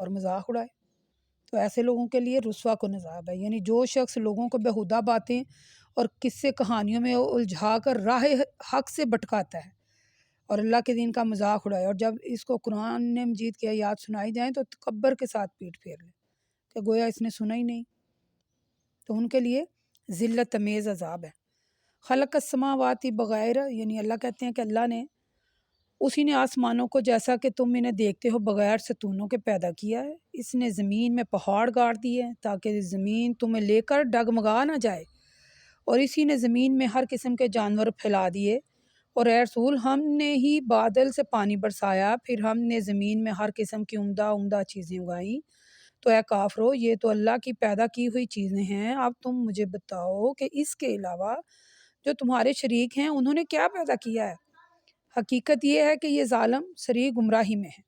اور مذاق اڑائے، تو ایسے لوگوں کے لیے رسوا کن عذاب ہے۔ یعنی جو شخص لوگوں کو بیہودہ باتیں اور قصے کہانیوں میں الجھا کر راہ حق سے بھٹکاتا ہے اور اللہ کے دین کا مذاق اڑائے، اور جب اس کو قرآن مجید کی آیات سنائی جائیں تو تکبر کے ساتھ پیٹ پھیر لے کہ گویا اس نے سنا ہی نہیں، تو ان کے لیے ذلت امیز عذاب ہے۔ خلق السماواتی بغیر، یعنی اللہ کہتے ہیں کہ اللہ نے اسی نے آسمانوں کو جیسا کہ تم انہیں دیکھتے ہو بغیر ستونوں کے پیدا کیا ہے۔ اس نے زمین میں پہاڑ گاڑ دیے تاکہ زمین تمہیں لے کر ڈگمگا نہ جائے، اور اسی نے زمین میں ہر قسم کے جانور پھیلا دیے، اور اے رسول ہم نے ہی بادل سے پانی برسایا، پھر ہم نے زمین میں ہر قسم کی عمدہ عمدہ چیزیں اگائیں۔ تو اے کافرو، یہ تو اللہ کی پیدا کی ہوئی چیزیں ہیں، اب تم مجھے بتاؤ کہ اس کے علاوہ جو تمہارے شریک ہیں انہوں نے کیا پیدا کیا ہے؟ حقیقت یہ ہے کہ یہ ظالم سری گمراہی میں ہے۔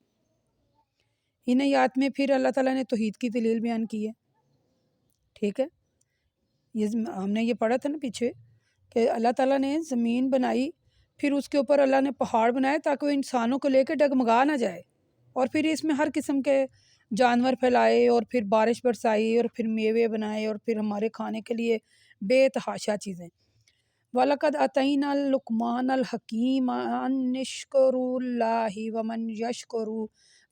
ان آیات میں پھر اللہ تعالیٰ نے توحید کی دلیل بیان کی ہے، ٹھیک ہے، یہ ہم نے یہ پڑھا تھا نا پیچھے کہ اللہ تعالیٰ نے زمین بنائی، پھر اس کے اوپر اللہ نے پہاڑ بنائے تاکہ وہ انسانوں کو لے کے ڈگمگا نہ جائے، اور پھر اس میں ہر قسم کے جانور پھیلائے، اور پھر بارش برسائی، اور پھر میوے بنائے، اور پھر ہمارے کھانے کے لیے بے تحاشا چیزیں۔ وَلَقَدْ أَتَيْنَا لُقْمَانَ الْحَكِيمَ أَنِ اشْكُرُوا اللَّهِ وَمَنْ يَشْكُرُ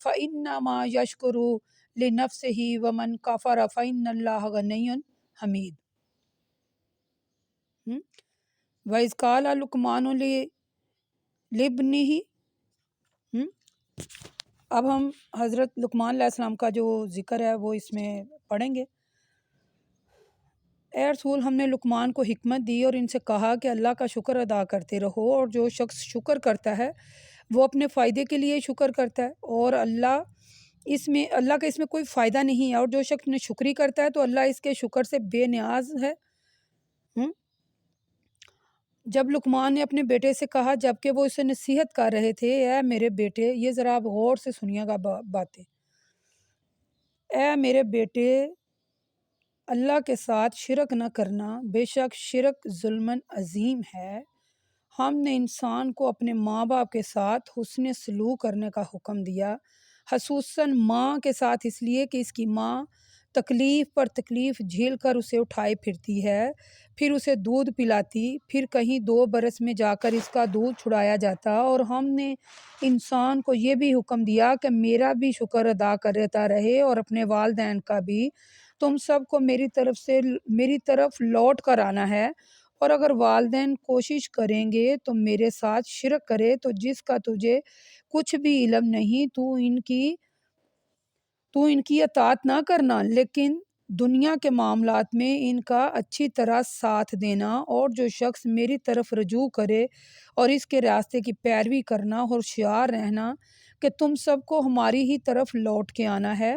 فَإِنَّمَا يَشْكُرُ لِنَفْسِهِ وَمَنْ كَفَرَ فَإِنَّ اللَّهَ غَنِيٌّ حَمِيدٌ۔ وَإِذْ قَالَ لُقْمَانُ لِابْنِهِ، اب ہم حضرت لقمان علیہ السلام کا جو ذکر ہے وہ اس میں پڑھیں گے۔ اے رسول ہم نے لقمان کو حکمت دی اور ان سے کہا کہ اللہ کا شکر ادا کرتے رہو، اور جو شخص شکر کرتا ہے وہ اپنے فائدے کے لیے شکر کرتا ہے، اور اللہ کا اس میں کوئی فائدہ نہیں ہے، اور جو شخص نے شکری کرتا ہے تو اللہ اس کے شکر سے بے نیاز ہے۔ جب لقمان نے اپنے بیٹے سے کہا جبکہ وہ اسے نصیحت کر رہے تھے، اے میرے بیٹے، یہ ذرا آپ غور سے سنیے گا باتیں، اے میرے بیٹے، اللہ کے ساتھ شرک نہ کرنا، بے شک شرک ظلم عظیم ہے۔ ہم نے انسان کو اپنے ماں باپ کے ساتھ حسن سلوک کرنے کا حکم دیا، خصوصاً ماں کے ساتھ، اس لیے کہ اس کی ماں تکلیف پر تکلیف جھیل کر اسے اٹھائے پھرتی ہے، پھر اسے دودھ پلاتی، پھر کہیں 2 برس میں جا کر اس کا دودھ چھڑایا جاتا، اور ہم نے انسان کو یہ بھی حکم دیا کہ میرا بھی شکر ادا کرتا رہے اور اپنے والدین کا بھی۔ تم سب کو میری طرف لوٹ کر آنا ہے، اور اگر والدین کوشش کریں گے تو میرے ساتھ شرک کرے تو جس کا تجھے کچھ بھی علم نہیں تو ان کی اطاعت نہ کرنا، لیکن دنیا کے معاملات میں ان کا اچھی طرح ساتھ دینا، اور جو شخص میری طرف رجوع کرے اور اس کے راستے کی پیروی کرنا، ہوشیار رہنا کہ تم سب کو ہماری ہی طرف لوٹ کے آنا ہے،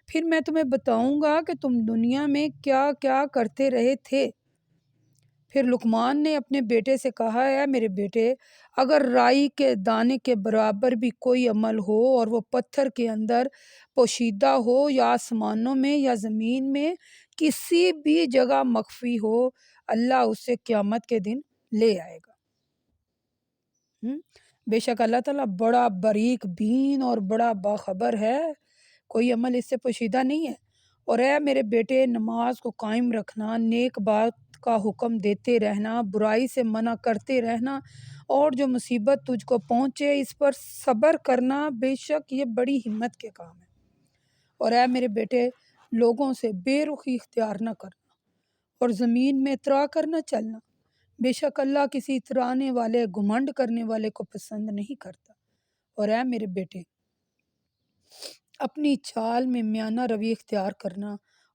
پھر میں تمہیں بتاؤں گا کہ تم دنیا میں کیا کیا کرتے رہے تھے۔ پھر لقمان نے اپنے بیٹے سے کہا، اے میرے بیٹے، اگر رائی کے دانے کے برابر بھی کوئی عمل ہو اور وہ پتھر کے اندر پوشیدہ ہو یا آسمانوں میں یا زمین میں کسی بھی جگہ مخفی ہو، اللہ اسے قیامت کے دن لے آئے گا۔ بے شک اللہ تعالیٰ بڑا باریک بین اور بڑا باخبر ہے، کوئی عمل اس سے پوشیدہ نہیں ہے۔ اور اے میرے بیٹے، نماز کو قائم رکھنا، نیک بات کا حکم دیتے رہنا، برائی سے منع کرتے رہنا، اور جو مصیبت تجھ کو پہنچے اس پر صبر کرنا، بے شک یہ بڑی ہمت کے کام ہے۔ اور اے میرے بیٹے، لوگوں سے بے رخی اختیار نہ کرنا اور زمین میں اترا کر نہ چلنا، بے شک اللہ کسی اترانے والے، گھمنڈ کرنے والے کو پسند نہیں کرتا۔ اور اے میرے بیٹے، اپنی چال میں میانہ روی اختیار کرنا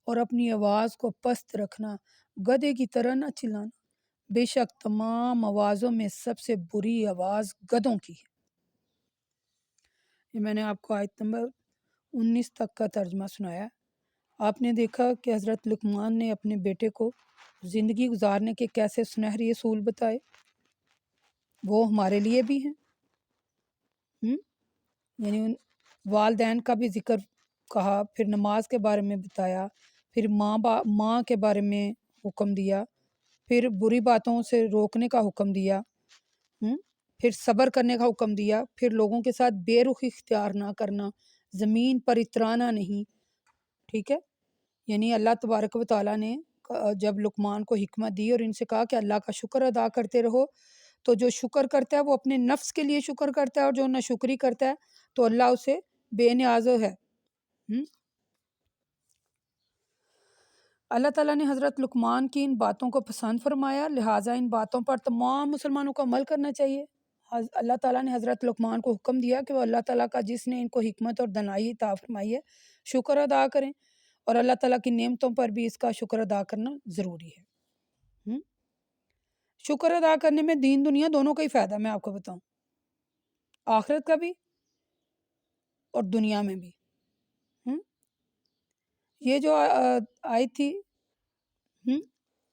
اور اپنی آواز کو پست رکھنا، گدھے کی طرح نہ چلانا، بے شک تمام آوازوں میں سب سے بری آواز گدھوں کی ہے۔ یہ میں نے آپ کو آیت نمبر 19 تک کا ترجمہ سنایا۔ آپ نے دیکھا کہ حضرت لقمان نے اپنے بیٹے کو زندگی گزارنے کے کیسے سنہری اصول بتائے، وہ ہمارے لیے بھی ہیں۔ یعنی ان والدین کا بھی ذکر کہا، پھر نماز کے بارے میں بتایا، پھر ماں کے بارے میں حکم دیا، پھر بری باتوں سے روکنے کا حکم دیا، پھر صبر کرنے کا حکم دیا، پھر لوگوں کے ساتھ بے رخی اختیار نہ کرنا، زمین پر اترانا نہیں، ٹھیک ہے۔ یعنی اللہ تبارک و تعالیٰ نے جب لقمان کو حکمت دی اور ان سے کہا کہ اللہ کا شکر ادا کرتے رہو، تو جو شکر کرتا ہے وہ اپنے نفس کے لیے شکر کرتا ہے، اور جو ناشکری کرتا ہے تو اللہ اسے بے نیاز ہے۔ اللہ تعالیٰ نے حضرت لقمان کی ان باتوں کو پسند فرمایا، لہٰذا ان باتوں پر تمام مسلمانوں کو عمل کرنا چاہیے۔ اللہ تعالیٰ نے حضرت لقمان کو حکم دیا کہ وہ اللہ تعالیٰ کا جس نے ان کو حکمت اور دانائی عطا فرمائی ہے شکر ادا کریں، اور اللہ تعالیٰ کی نعمتوں پر بھی اس کا شکر ادا کرنا ضروری ہے۔ شکر ادا کرنے میں دین دنیا دونوں کا ہی فائدہ، میں آپ کو بتاؤں، آخرت کا بھی اور دنیا میں بھی۔ یہ جو آئی تھی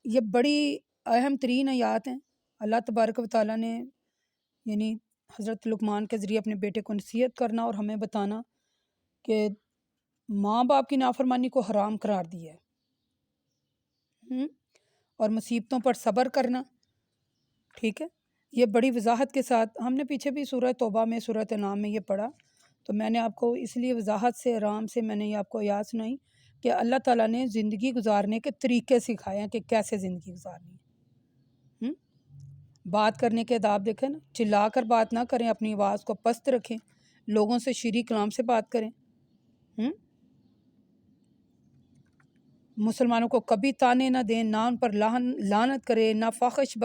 یہ بڑی اہم ترین آیات ہیں۔ اللہ تبارک و تعالیٰ نے یعنی حضرت لقمان کے ذریعے اپنے بیٹے کو نصیحت کرنا اور ہمیں بتانا کہ ماں باپ کی نافرمانی کو حرام قرار دیا ہے، اور مصیبتوں پر صبر کرنا، ٹھیک ہے۔ یہ بڑی وضاحت کے ساتھ ہم نے پیچھے بھی سورہ توبہ میں، سورہ انعام میں یہ پڑھا، تو میں نے آپ کو اس لیے وضاحت سے آرام سے میں نے یہ آپ کو یاد سنائی کہ اللہ تعالیٰ نے زندگی گزارنے کے طریقے سکھائے ہیں کہ کیسے زندگی گزارنی ہے۔ بات کرنے کے آداب دیکھیں نا، چلا کر بات نہ کریں، اپنی آواز کو پست رکھیں، لوگوں سے شیریں کلام سے بات کریں، مسلمانوں کو کبھی تانے نہ دیں، نہ ان پر لعنت کریں، نہ فاحش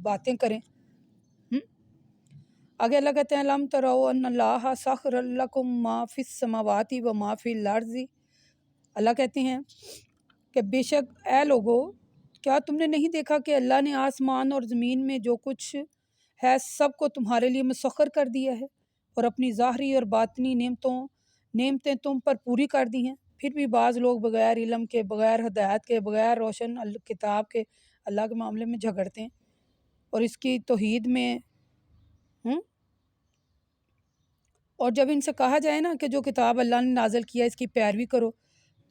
باتیں کریں۔ آگے اللہ کہتے ہیں لم تروا ان اللہ سخر لکم ما فی السماوات و ما فی الارض، اللہ کہتے ہیں کہ بے شک اے لوگو، کیا تم نے نہیں دیکھا کہ اللہ نے آسمان اور زمین میں جو کچھ ہے سب کو تمہارے لیے مسخر کر دیا ہے، اور اپنی ظاہری اور باطنی نعمتیں تم پر پوری کر دی ہیں۔ پھر بھی بعض لوگ بغیر علم کے، بغیر ہدایت کے، بغیر روشن کتاب کے اللہ کے معاملے میں جھگڑتے ہیں اور اس کی توحید میں اور جب ان سے کہا جائے نا کہ جو کتاب اللہ نے نازل کیا اس کی پیروی کرو،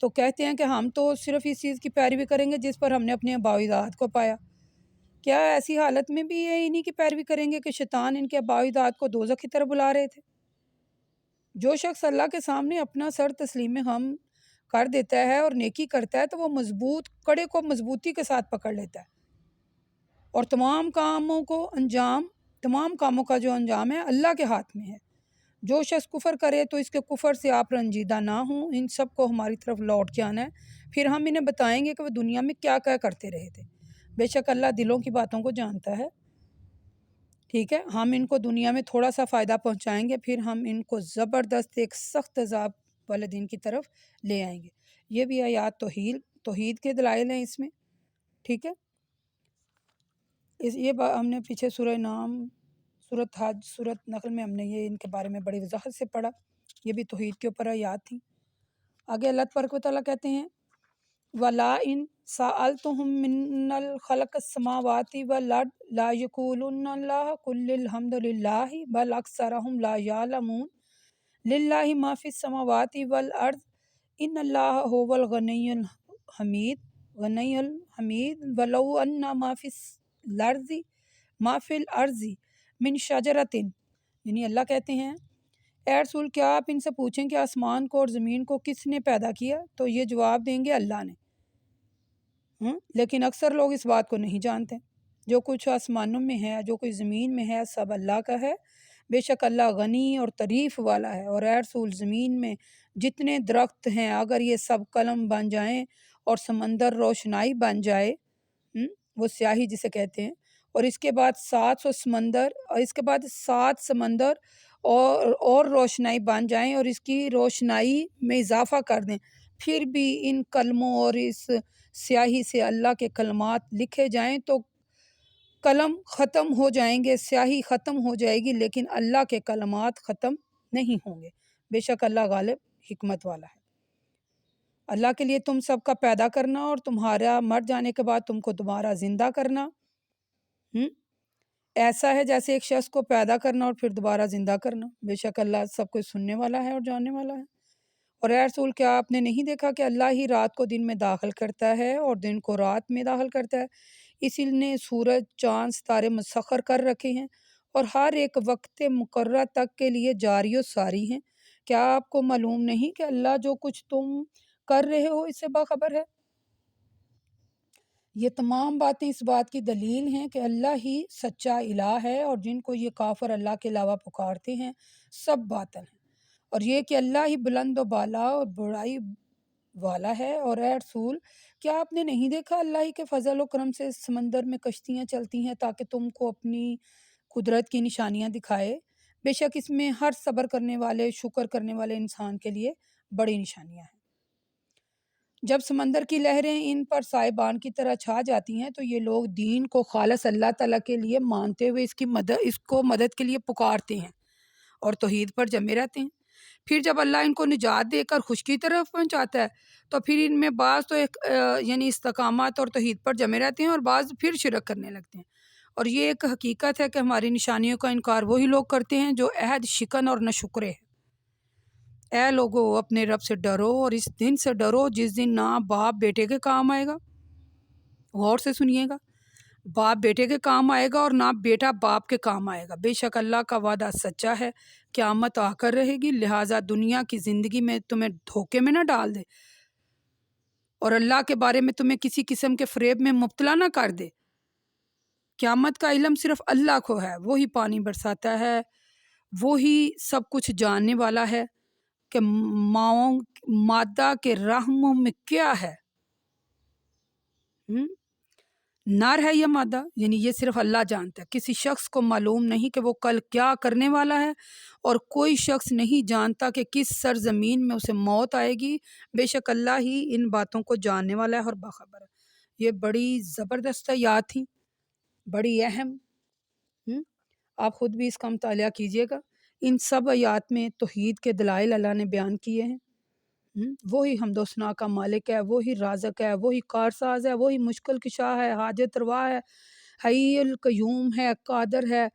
تو کہتے ہیں کہ ہم تو صرف اس چیز کی پیروی کریں گے جس پر ہم نے اپنے آباء و اجداد کو پایا۔ کیا ایسی حالت میں بھی یہ انہی کی پیروی کریں گے کہ شیطان ان کے آباء و اجداد کو دوزخ کی طرف بلا رہے تھے؟ جو شخص اللہ کے سامنے اپنا سر تسلیم ہم کر دیتا ہے اور نیکی کرتا ہے تو وہ مضبوط کڑے کو مضبوطی کے ساتھ پکڑ لیتا ہے، اور تمام کاموں کا جو انجام ہے اللہ کے ہاتھ میں ہے۔ جو شخص کفر کرے تو اس کے کفر سے آپ رنجیدہ نہ ہوں، ان سب کو ہماری طرف لوٹ جانا ہے، پھر ہم انہیں بتائیں گے کہ وہ دنیا میں کیا کیا کرتے رہے تھے۔ بے شک اللہ دلوں کی باتوں کو جانتا ہے، ٹھیک ہے۔ ہم ان کو دنیا میں تھوڑا سا فائدہ پہنچائیں گے، پھر ہم ان کو زبردست ایک سخت عذاب والے دن کی طرف لے آئیں گے۔ یہ بھی آیات توحید کے دلائل ہیں اس میں، ٹھیک ہے۔ یہ ہم نے پیچھے سورہ نام، سورۃ حج، سورۃ نحل میں ہم نے یہ ان کے بارے میں بڑی وضاحت سے پڑھا، یہ بھی توحید کے اوپر آیات تھیں۔ آگے اللہ تبارک و تعالیٰ کہتے ہیں وَلَا إِن سَأَلْتُهُم مِّن خَلَقِ السَّمَاوَاتِ وَالْأَرْضِ لَا يَقُولُنَّ اللَّهُ قُلِ الْحَمْدُ لِلَّهِ بَلْ أَكْثَرُهُمْ لَا يَعْلَمُونَ لِلَّهِ مَا فِي السَّمَاوَاتِ وَالْأَرْضِ إِنَّ اللَّهَ هُوَ الْغَنِيُّ الْحَمِيدُ وَلَوْ أَنَّ مَا فِي الْأَرْضِ مِن شَجَرَةٍ، یعنی اللہ کہتے ہیں اے رسول کیا آپ ان سے پوچھیں کہ آسمان کو اور زمین کو کس نے پیدا کیا، تو یہ جواب دیں گے اللہ نے، لیکن اکثر لوگ اس بات کو نہیں جانتے۔ جو کچھ آسمانوں میں ہے، جو کچھ زمین میں ہے، سب اللہ کا ہے۔ بے شک اللہ غنی اور تعریف والا ہے۔ اور اے رسول زمین میں جتنے درخت ہیں اگر یہ سب قلم بن جائیں اور سمندر روشنائی بن جائے، وہ سیاہی جسے کہتے ہیں، اور اس کے بعد 700 سمندر اور اس کے بعد 7 سمندر اور روشنائی بن جائیں اور اس کی روشنائی میں اضافہ کر دیں، پھر بھی ان کلموں اور اس سیاہی سے اللہ کے کلمات لکھے جائیں تو قلم ختم ہو جائیں گے، سیاہی ختم ہو جائے گی، لیکن اللہ کے کلمات ختم نہیں ہوں گے۔ بے شک اللہ غالب حکمت والا ہے۔ اللہ کے لیے تم سب کا پیدا کرنا اور تمہارا مر جانے کے بعد تم کو دوبارہ زندہ کرنا ایسا ہے جیسے ایک شخص کو پیدا کرنا اور پھر دوبارہ زندہ کرنا۔ بے شک اللہ سب کچھ سننے والا ہے اور جاننے والا ہے۔ اور اے رسول کیا آپ نے نہیں دیکھا کہ اللہ ہی رات کو دن میں داخل کرتا ہے اور دن کو رات میں داخل کرتا ہے، اسی نے سورج، چاند، ستارے مسخر کر رکھے ہیں اور ہر ایک وقت مقررہ تک کے لیے جاری و ساری ہیں۔ کیا آپ کو معلوم نہیں کہ اللہ جو کچھ تم کر رہے ہو اس سے باخبر ہے؟ یہ تمام باتیں اس بات کی دلیل ہیں کہ اللہ ہی سچا الہ ہے، اور جن کو یہ کافر اللہ کے علاوہ پکارتے ہیں سب باطل ہیں، اور یہ کہ اللہ ہی بلند و بالا اور بڑائی والا ہے۔ اور اے رسول، کیا آپ نے نہیں دیکھا اللہ ہی کے فضل و کرم سے سمندر میں کشتیاں چلتی ہیں تاکہ تم کو اپنی قدرت کی نشانیاں دکھائے؟ بے شک اس میں ہر صبر کرنے والے، شکر کرنے والے انسان کے لیے بڑی نشانیاں ہیں۔ جب سمندر کی لہریں ان پر سائبان کی طرح چھا جاتی ہیں تو یہ لوگ دین کو خالص اللہ تعالیٰ کے لیے مانتے ہوئے اس کو مدد کے لیے پکارتے ہیں اور توحید پر جمے رہتے ہیں۔ پھر جب اللہ ان کو نجات دے کر خشکی کی طرف پہنچاتا ہے تو پھر ان میں بعض تو یعنی استقامت اور توحید پر جمے رہتے ہیں، اور بعض پھر شرک کرنے لگتے ہیں۔ اور یہ ایک حقیقت ہے کہ ہماری نشانیوں کا انکار وہی لوگ کرتے ہیں جو عہد شکن اور ناشکرے ہیں۔ اے لوگو، اپنے رب سے ڈرو اور اس دن سے ڈرو جس دن نہ باپ بیٹے کے کام آئے گا۔ غور سے سنیے گا، باپ بیٹے کے کام آئے گا اور نہ بیٹا باپ کے کام آئے گا۔ بے شک اللہ کا وعدہ سچا ہے، قیامت آ کر رہے گی، لہٰذا دنیا کی زندگی میں تمہیں دھوکے میں نہ ڈال دے اور اللہ کے بارے میں تمہیں کسی قسم کے فریب میں مبتلا نہ کر دے۔ قیامت کا علم صرف اللہ کو ہے، وہی پانی برساتا ہے، وہی سب کچھ جاننے والا ہے کہ ماؤں مادہ کے رحم میں کیا ہے، نر ہے یا مادہ، یعنی یہ صرف اللہ جانتا ہے۔ کسی شخص کو معلوم نہیں کہ وہ کل کیا کرنے والا ہے، اور کوئی شخص نہیں جانتا کہ کس سرزمین میں اسے موت آئے گی۔ بے شک اللہ ہی ان باتوں کو جاننے والا ہے اور باخبر ہے۔ یہ بڑی زبردست آیات تھیں، بڑی اہم۔ آپ خود بھی اس کا مطالعہ کیجیے گا۔ ان سب آیات میں توحید کے دلائل اللہ نے بیان کیے ہیں۔ وہی حمد و ثنا کا مالک ہے، وہی رازق ہے، وہی کارساز ہے، وہی مشکل کشا ہے، حاجت روا ہے، حی القیوم ہے، قادر ہے،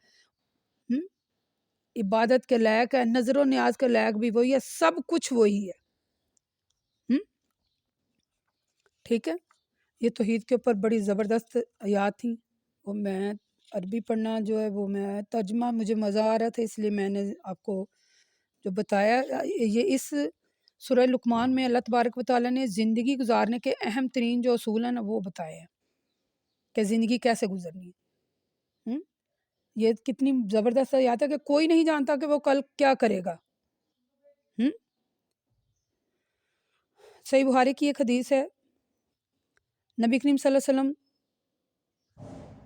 عبادت کے لائق ہے، نظر و نیاز کے لائق بھی وہی ہے، سب کچھ وہی ہے۔ ٹھیک ہے، یہ توحید کے اوپر بڑی زبردست آیات تھیں۔ وہ میں عربی پڑھنا جو ہے وہ میں ترجمہ مجھے مزہ آ رہا تھا، اس لیے میں نے آپ کو جو بتایا۔ یہ اس سورہ لقمان میں اللہ تبارک و تعالیٰ نے زندگی گزارنے کے اہم ترین جو اصول ہیں نا وہ بتائے ہیں کہ زندگی کیسے گزرنی ہے۔ یہ کتنی زبردست آیات ہے کہ کوئی نہیں جانتا کہ وہ کل کیا کرے گا۔ صحیح بخاری کی ایک حدیث ہے، نبی کریم صلی اللہ علیہ وسلم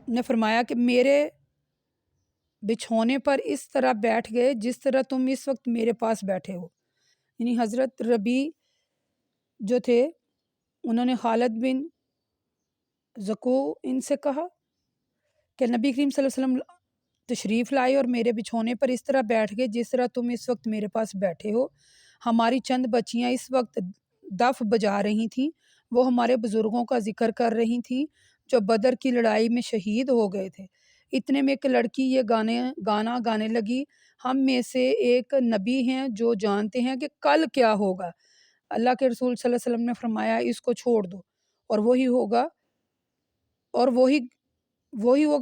نے فرمایا کہ میرے بچھونے پر اس طرح بیٹھ گئے جس طرح تم اس وقت میرے پاس بیٹھے ہو۔ یعنی حضرت ربی جو تھے انہوں نے خالد بن زکو ان سے کہا کہ نبی کریم صلی اللہ علیہ وسلم تشریف لائے اور میرے بچھونے پر اس طرح بیٹھ گئے جس طرح تم اس وقت میرے پاس بیٹھے ہو۔ ہماری چند بچیاں اس وقت دف بجا رہی تھیں، وہ ہمارے بزرگوں کا ذکر کر رہی تھیں جو بدر کی لڑائی میں شہید ہو گئے تھے۔ اتنے میں ایک لڑکی یہ گانا گانے لگی، ہم میں سے ایک نبی ہیں جو جانتے ہیں کہ کل کیا ہوگا۔ اللہ کے رسول صلی اللہ علیہ وسلم نے فرمایا اس کو چھوڑ دو، اور وہی ہوگا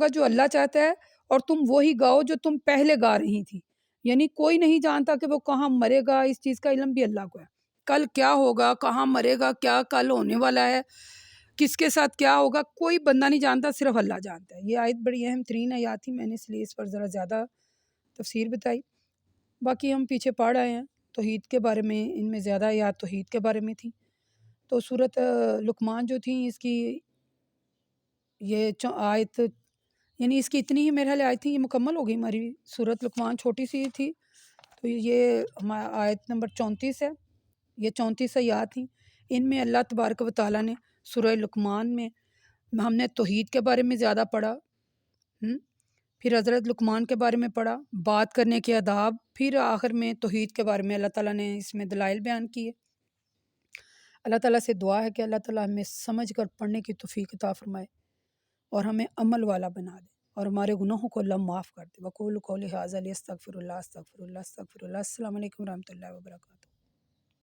جو اللہ چاہتا ہے، اور تم وہی گاؤ جو تم پہلے گا رہی تھی۔ یعنی کوئی نہیں جانتا کہ وہ کہاں مرے گا، اس چیز کا علم بھی اللہ کو ہے۔ کل کیا ہوگا، کہاں مرے گا، کیا کل ہونے والا ہے، کس کے ساتھ کیا ہوگا، کوئی بندہ نہیں جانتا، صرف اللہ جانتا ہے۔ یہ آیت بڑی اہم ترین آیات تھی، میں نے اس لیے اس پر ذرا زیادہ تفسیر بتائی۔ باقی ہم پیچھے پڑھ آئے ہیں توحید کے بارے میں، ان میں زیادہ آیات توحید کے بارے میں تھیں۔ تو سورۃ لقمان جو تھیں اس کی یہ آیت، یعنی اس کی اتنی ہی میرے خیال آیت تھی، یہ مکمل ہو گئی ہماری سورۃ لقمان، چھوٹی سی تھی۔ تو یہ ہمارا آیت نمبر 34 ہے، یہ 34 آیات تھیں۔ ان میں اللہ تبارک و تعالیٰ نے سورہ لقمان میں ہم نے توحید کے بارے میں زیادہ پڑھا، پھر حضرت لقمان کے بارے میں پڑھا، بات کرنے کے آداب، پھر آخر میں توحید کے بارے میں اللہ تعالیٰ نے اس میں دلائل بیان کیے۔ اللہ تعالیٰ سے دعا ہے کہ اللہ تعالیٰ ہمیں سمجھ کر پڑھنے کی توفیق عطا فرمائے اور ہمیں عمل والا بنا دے، اور ہمارے گناہوں کو اللہ معاف کر دے۔ وقول قولی ھذا استغفر اللہ استغفر اللہ استغفر اللہ۔ السلام علیکم ورحمۃ اللہ وبرکاتہ۔